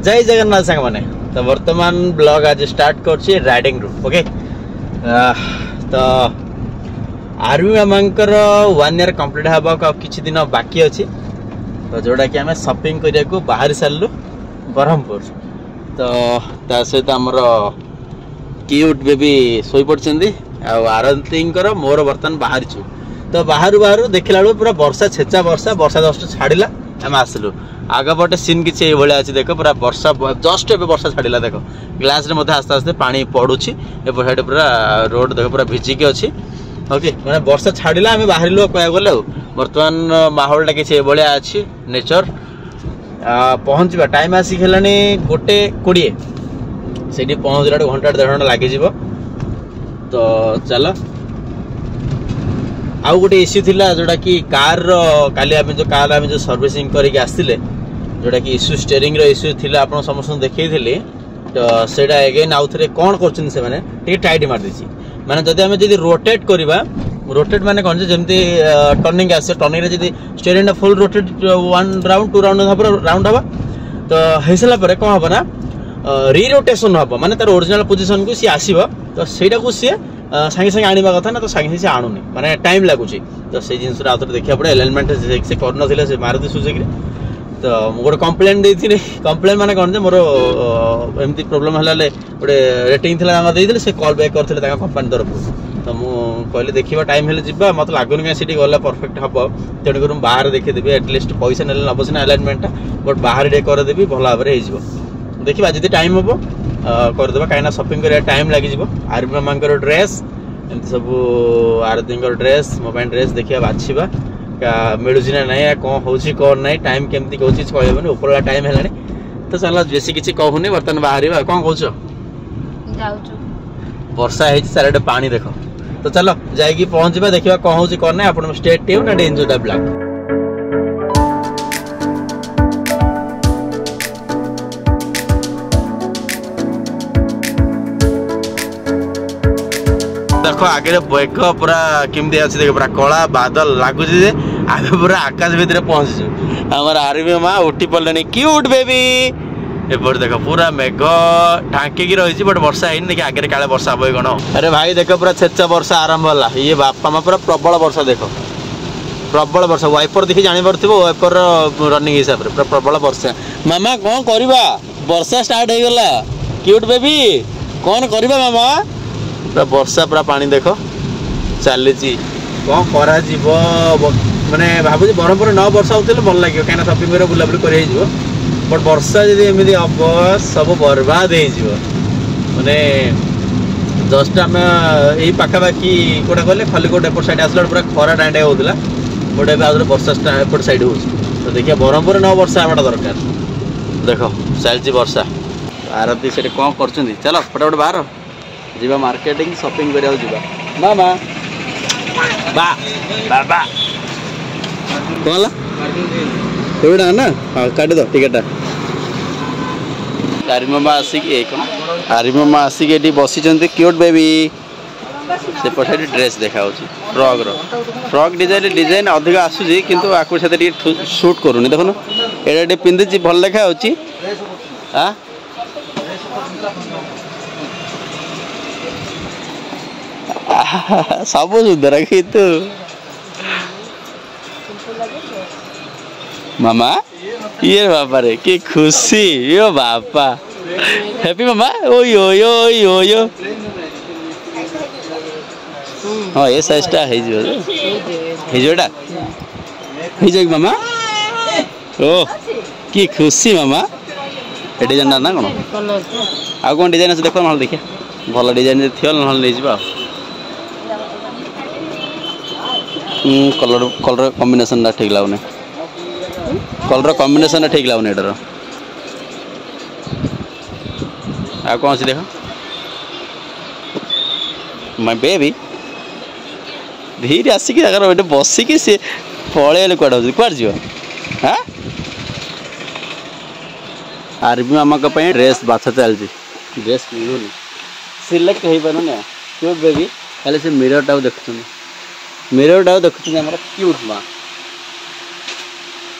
जय जगन्नाथ सांग मैंने तो वर्तमान ब्लॉग आज स्टार्ट कर राइडिंग रू ओके तो आर्मी मामांकर 1 ईयर कंप्लीट हाँ किसी दिन बाकी अच्छी तो जोड़ा कि आम शॉपिंग करने को बाहर सारू ब्रह्मपुर तो ता सहित आमर क्यूट बेबी शोई पड़ती आरती मोर बर्तमान बाहरी छु तो बाहर बाहर देखला बेलू पूरा वर्षा छेचा वर्षा जस्ट छाड़ा आम आसलु आग पटे सीन किसी अच्छी देख पूरा वर्षा जस्ट ए वर्षा छाड़ा देख ग्लास रे आस्ते आस्ते पानी पड़ुछि एपट पूरा रोड देख पूरा भिजिकी अच्छी ओके मैंने वर्षा छाड़ा आम बाहर कह गले बर्तमान माहौल किसी अच्छी नेचर पहुँचा टाइम आसिक है 1:20 से पहुँचला 1.5 घंटा लगे तो चल आउ गोटे इश्यू थिला जोड़ा कि कार काली आम जो सर्विसिंग करके आसते जोड़ा कि इश्यू स्टेयरिंग इश्यू थिला आपन समस्त देखई थिले तो सेटा अगेन आउ थे कौन कर टाइट मार देछि माने जदि आम जदि रोटेट करबा रोटेट माने कौन जमती टर्निंग आसे टर्निंग रे जदि steering full rotate 1 round 2 round हबा तो हेसला परे कौन हबा ना रीरोटेशन हम माने तार ओरिजिनल पोजीशन को सी आसीबो तो सेटा को सी सांगे सांगे आनिबा कथा ना तो सांगे से आणुनी माने टाइम लागुची तो से जिंस रा आउतर देखिया पड़े अलाइनमेंट से कर नथिले से मारुति सुजुकी तो गोटे कंप्लेन देथिनी कंप्लेन माने कोन जे मोर एमती प्रॉब्लम हलाले गोटे रेटिंग थिला हम देथिले से कॉल बैक करथिले ताका कंपनी तरफ तो मु कहले देखिबा टाइम हेले जिबा मत लागुनी के सिटी गला परफेक्ट हबो तेण करू बाहर देखि देबे एटलीस्ट पैसा नेले नबसिना अलाइनमेंट बट बाहर डे कर देबी भला भाबरे हे जिवो देखिबा जदि टाइम हबो करदेबा कहीं शॉपिंग कर टाइम लगी आर्मी मामांकर ड्रेस एमती सब आरती ड्रेस मो ड्रेस देखिए बाछा मिलूँ ना ना कौन हो कौन ना टाइम केमती कौन कहबनी उपरला टाइम है तो चल बेसी किसी कहूनी बर्तमान बाहर कौन कह वर्षा है चारे पानी देख तो चलो जाइए पहुँचा देखा कौन हो कौन ना आप stay tuned and enjoy the blog. देखो आगे बैग पूरा केमती अच्छी देख पूरा कला बादल लगुच आगे पूरा आकाश भितर पहुंचु आमर आर्मी माँ उठी पड़े क्यूट बेबी एपट देख पूरा मेघ ढांकी रही बट वर्षा है देखिए आगे काले वर्षा हम कौन अरे भाई देख पूरा छेचा वर्षा आरंभ होला ये बापा माँ पूरा प्रबल वर्षा देख प्रबल वर्षा वाइपर देखिए जापर वाइपर रनिंग हिसाब से पूरा प्रबल वर्षा मामा कौन करवा वर्षा स्टार्ट हो गला क्यूट बेबी कौन करवा मामा पूरा वर्षा पूरा पानी देख चली कौन करा माने भावुँ ब्रह्मपुर न वर्षा होते भल लगे कहीं शॉपिंग कर बुलाबुली कर बट वर्षा जब एमती हम सब बर्बाद हो माने जस्ट आम यही पाखापाखि कौटा कहले खलिकोट एपट साइड आसला पूरा खरा डांडे होता बट ए वर्षा एपट साइड हो तो देखिए ब्रह्मपुर न वर्षा हमारा दरकार देख चलती वर्षा आरती से कौन कर चलो फटाफट बाहर जीवा मार्केटिंग शॉपिंग करिया जीवा मामा बा बाबा कोला एवडा ना हां काट दो टिकट आर्मी मामा आसिक ए कोन आर्मी मामा आसिक एटी बसी चंती क्यूट बेबी से पछे ड्रेस देखा होची फ्रॉक डिजाइन अधिक आसुजी किंतु आकु सेते शूट करूनी देखो ना एडा पिंदी जी भल देखा होची हां सब सुंदर कि तू मामा ये बापा रे कि खुशी यो बापा हैप्पी मामा ओयो यो यो यो हाँ ये साइजटा है जोटा है मामा ओ कि खुशी मामा ए डिजाइन ना कौन आ कौन डिजाइन अच्छे देख ना देखिए भल डिजाइन थी ना नहीं जावा कलर कॉम्बिनेशन ठीक लगुनि कलर कॉम्बिनेशन ठीक लगुनि एटार आ कौन अच्छी देख माय बेबी धीरे आसिक बसिकी सी पलैले कौटे कौन जी हाँ आर्मी मामा ड्रेस बाछा चलती ड्रेस मिलूनी सिलेक्ट हो पारे क्यों बेबी खाली से मिरर टाक देखुं मिरर टाक देखुं क्यूट माँ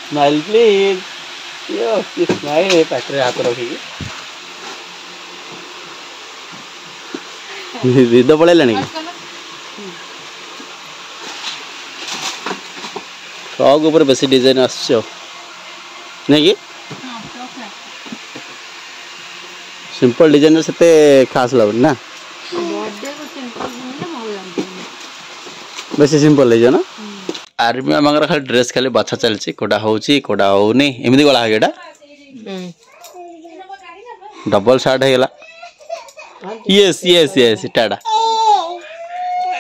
स्माइल प्लीज यो कि स्माइल है पाटरे हाथ रखी निद पड़ेलानी फ्रॉक ऊपर बेसी डिजाइन आसो नहीं कि सिंपल डिजाइन से खास लगुन ना बेसी सिंपल ले ना आर्मी आमर खाली ड्रेस खाली बछा चलची कोडा होची कोडा होनी एमती गला है डबल शार्ट है गला yes yes yes Tata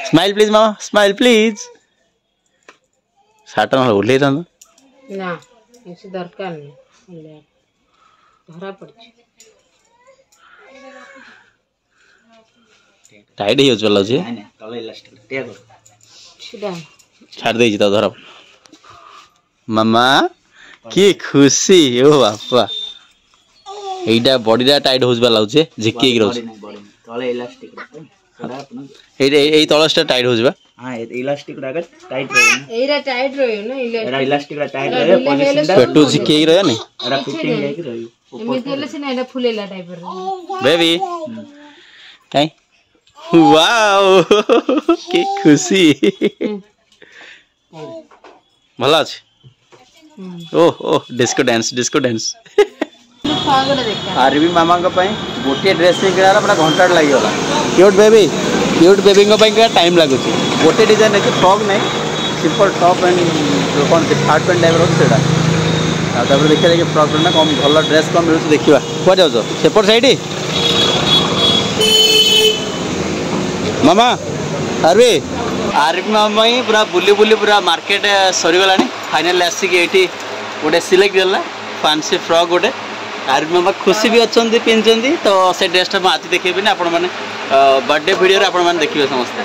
smile please mama smile please short ना ओल्ले था ना ऐसे दरकार नहीं धरा पड़छ टाइट ही चला जे तले इलास्टिक टे कर छिडा छाड़ दे तो धर मामा की खुशी ओ बापा एटा बॉडीटा टाइट होजबा लाउछे झिकी के रहछ तले इलास्टिक ए तलसटा टाइट होजबा हां इलास्टिक रागा टाइट रहे एरा टाइट रहे ना एरा इलास्टिक रा टाइट रहे पोजीशन पेटू झिकी रहे ने एरा फिटिंग जाई रही एमिति हेले से ना एरा फुलेला टाइप रे बेबी काई वाओ की खुशी भला अछि ओह ओह डिस्को डांस आरबी मामा को पई गोटे ड्रेस से करा बड़ा घंटा लागि होला क्यूट बेबी को पई का टाइम लागु छी गोटे डिजाइन है फ्रॉक नहीं सिंपल टॉप एंड कौन से शर्ट पैंट टाइप रो सेटा आ तब देखिए कि फ्रॉक ना कम भल ड्रेस कम मिलु देखिबा को जाउ सेपर साइड मामा आरबी मामा ही पूरा बुली पूरा मार्केट सरी गलानी फाइनल आसिक एठी गोटे सिलेक्ट गला फैंसी फ्रॉक गोटे आरबी मामा खुशी भी अच्छा पिंधि तो से ड्रेसटा मुझे देखेबी ना आपण मैंने बर्थडे वीडियो रे आपण मैंने देखिए समस्त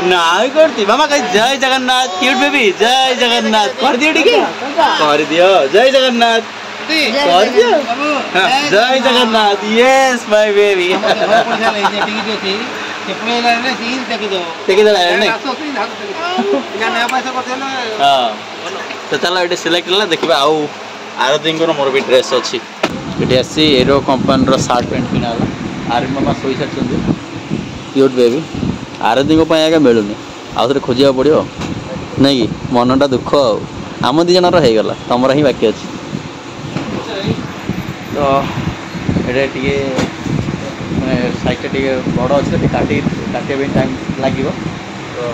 ना करती मामा कहीं जय जगन्नाथ क्यूट बेबी जय जगन्नाथ कर दियो ठीक कर दियो जय जगन्नाथ कर दियो जय जगन्नाथ यस माय बेबी तो चलो ये सिलेक्ट है देखा आउ आरती मोर भी ड्रेस अच्छी ये आसी एरो कंपनी सार्ट पैंट किना आर्मी मामा शोई सारी क्यूट बेबी आरती आगे मिलूनी आउ थे खोजा पड़ो नहीं कि मनटा दुख आम दी जनर हो गला तुम ही बाकी अच्छी तो ये साइड टे बड़ अच्छे काटे टाइम लगे तो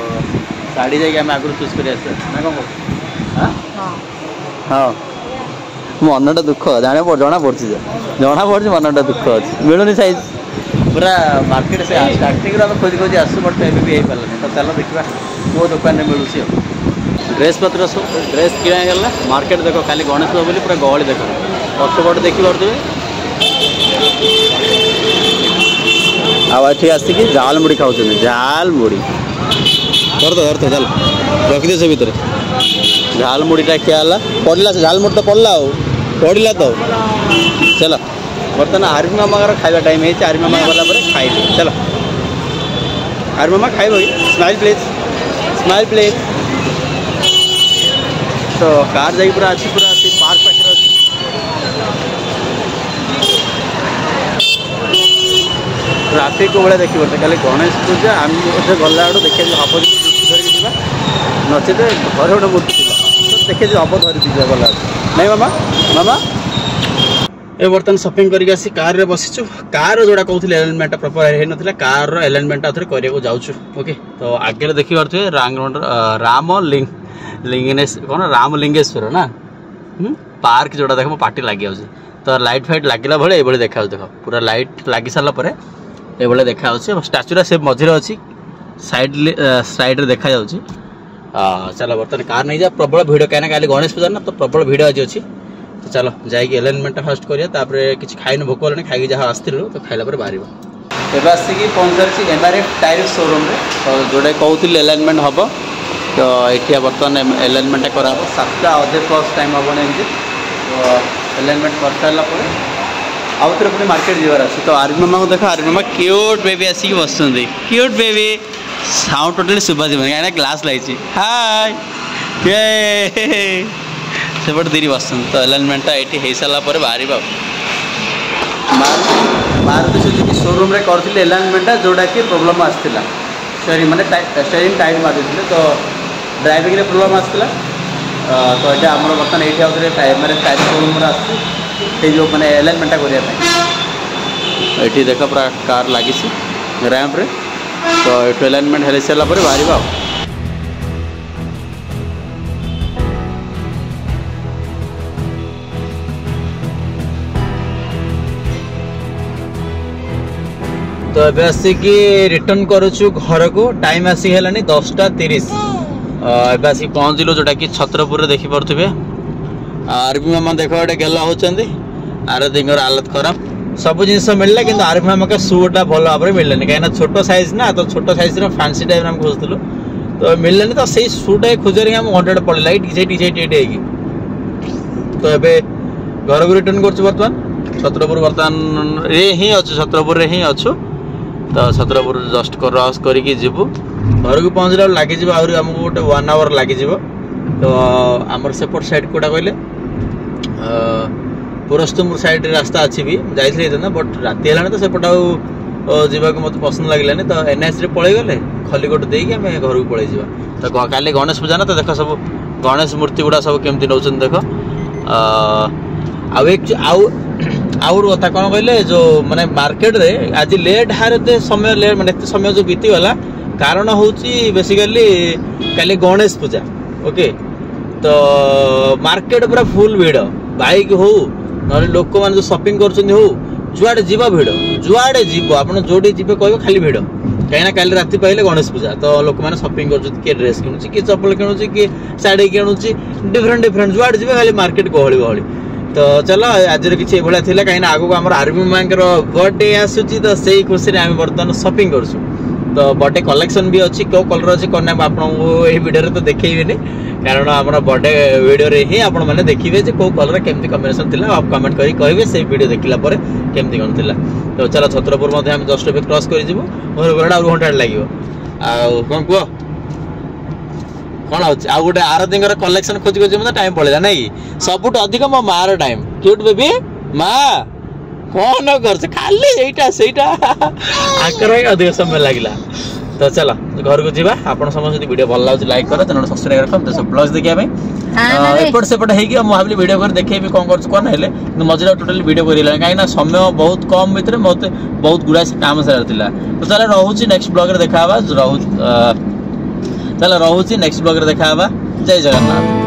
शाढ़ी जाकि आम आगुरी चूज कर ना कौन हाँ मनटा दुख जना पड़ी मनटा दुख अच्छे मिलूनी साइज पूरा मार्केट से स्टार्टिंग आम खोजी खोजी आसू बट एवं भी पारानी तो चलो देखा वो दुकान में मिलूँ ड्रेस पत्र सब ड्रेस किणागला मार्केट देख खाली गणेश पूजा बोली पूरा गहली देख पछपट देखिपे आठी आसिक झालमुड़ी खाऊ झालमुड़ी धर चल रखिदे से भितर झालमुड़ीटा खियाला पड़ा से झालमुड़ी तो पड़ा पड़ा तो चलो बर्तमान आर्मी मामा खाଇବା टाइम है आर्मी मामा गला खाइबे चलो आर्मी मामा खाइब स्माइल प्लीज तो कार जाकि पूरा अच्छी पूरा पार्क पाखे अच्छी ट्राफिक को भाई देखिए खाली गणेश पूजा आम गला आड़ देखिए हम धरिकी जा नचेत घर गोटे मूर्ति थी देखिए हम धरिकी जा गला नहीं मामा मामा ए बर्तमान शॉपिंग करके आसी कार रे बसीचु कार जोड़ा कहते एलाइनमेंट प्रॉपर है ना कार एलाइनमेंट आउे करने जाऊँ ओके तो आगे देखी पारे रामलिंगेश्वर ना पार्क जोड़ा देख पार्टी लगी तो लाइट फाइट लगला भाई ये देखा देख पूरा लाइट लगी सारापर ये देखा स्टाचुरा से मझे अच्छी साइड देखा चलो बर्तमान कार नहीं जा प्रबल भिड़ कहीं काली गणेश पूजा ना तो प्रबल भिड़ आज अच्छी तो चलो जाइए एलाइनमेंट फास्ट करिया किसी खाइन भोक होनी खाई जहाँ आसलु तो खाइला बाहर एवं आसिक पहुँच MRF टायर शोरूम तो जोड़े कहते एलाइनमेंट हम तो ये बर्तमान एलाइनमेंट करा 7टा अधे प्लस टाइम हम एमती तो एलाइनमेंट कर सारापर आउ थे पुणी मार्केट जीवार अच्छे तो आर्मी मामा को देख आर्मी मामा क्यूट बेबी आसिक बस क्यूट बेबी साउंड टोटली शुभा कहीं ग्लास लगी हाय सेपटे दीदी बसन तो एलाइनमेंटा ये हो सारा बाहर मारुति सुजुकी शोरूम रे करथिले एलाइनमेंटा जोड़ा कि प्रॉब्लम आसथिला स्टीयरिंग माने स्टीयरिंग टाइट मार देथिले तो ड्राइविंग रे प्रॉब्लम आसथिला तो ये आमर बर्तमान ये आउे माने टायर शोरूम आसती जो माने एलाइनमेंटा करने ये देख पूरा कार लगी रैंप रे तो ये एलाइनमेंट हो सारा बाहर तो ଏବେ ଆସିକି रिटर्न करूछु घर को टाइम आसी हेलानी 10:30 ଏବେ ଆସିକି पहुँचलु जोटा कि छत्रपुर देखी पारे आरबी मामा देख गोटे गेला होचंदी आरदीर हालत खराब सब जिन मिलला कि आरबी मामा का शूटा भल भाव में मिललानी कहीं छोट साइज ना तो छोट साइज फैंसी टाइप में खोजुलु तो मिललानी तो से शूटा खोजरी आम घंटे पड़ेगा टी तो ये घर को रिटर्न कर बर्तमान छत्रपुर बर्तमान रे ही अच्छु छत्रपुर रे ही अच्छु तो छत्रपुर जस्ट क्रॉस करके जीवु घर को पहुँचला लगे आमको गोटे 1 आवर लगे तो आमर सेपट साइड कोटा कहले पुरस्तमपुर साइड रास्ता अच्छी भी जाइए बट राति है तो सेपट आवाक मत पसंद लगे तो एनएच रे पलि गले खलीकोट देकी आम घर को पलि जा तो काली गणेश पूजा ना तो देख सब गणेश मूर्ति गुड़ा सब केमती नौ देख आउर कथा कौन कहले जो माने मार्केट रे आज लेट हारे समय लेट माने समय जो बीती गला कारण होची बेसिकली काली गणेश पूजा ओके तो मार्केट पूरा फुल भीड़ बाइक हो न लोक मान जो शॉपिंग करछन हो जुआडे जीवा भीड़ जुआडे जीव आपन जोडी जीवे कहबो खाली भीड़ कहीं काली राति पाइले गणेश पूजा तो लोक मैंने शॉपिंग कर किए ड्रेस किणुची किए चप्पल किणुची किए साड़ी किणुची डिफरेंट जुआडे जीवे खाली मार्केट गहली गहली तो चलो आज किसी भाया थी कहीं आगू आम आर्मी माँ बर्थडे आसूची तो से खुशी आम बर्तमान शॉपिंग करसु तो बर्थडे कलेक्शन भी अच्छी क्यों कलर अच्छी कौन आपको ये वीडियो तो देखेबी कारण आम बर्थडे वीडियो रे ही आपण मैंने देखिए कौ कलर केमती कॉम्बिनेशन थी आप कमेंट करी कहे से वीडियो देखला केमती कौन थी तो चलो छत्रपुर जस्ट ए क्रॉस कर घर आ घंटा लगे कौन कह कौन आ गोटे आरती कलेक्शन खोज खोज मतलब टाइम पड़ेगा नहीं सबुठ अधिक मो मार टाइम क्यूट बेबी माँ कौन कर खाली यहीटा आकर अधिक समय लगे तो चलो घर को जीवा आपन समस्त वीडियो भल लगे लाइक कर चैनल सब्सक्राइब कर तो सब ब्लॉग्स देखिया एपट सेपट है भावी वीडियो कर देखेबी कौन कर मझे टोटाली वीडियो कर कहीं समय बहुत कम भितर मत बहुत गुड़ा काम सारा तो चलो रोचे नेक्स्ट ब्लॉग देखा चलो रोचे नेक्स्ट ब्लॉग देखा जय जगन्नाथ।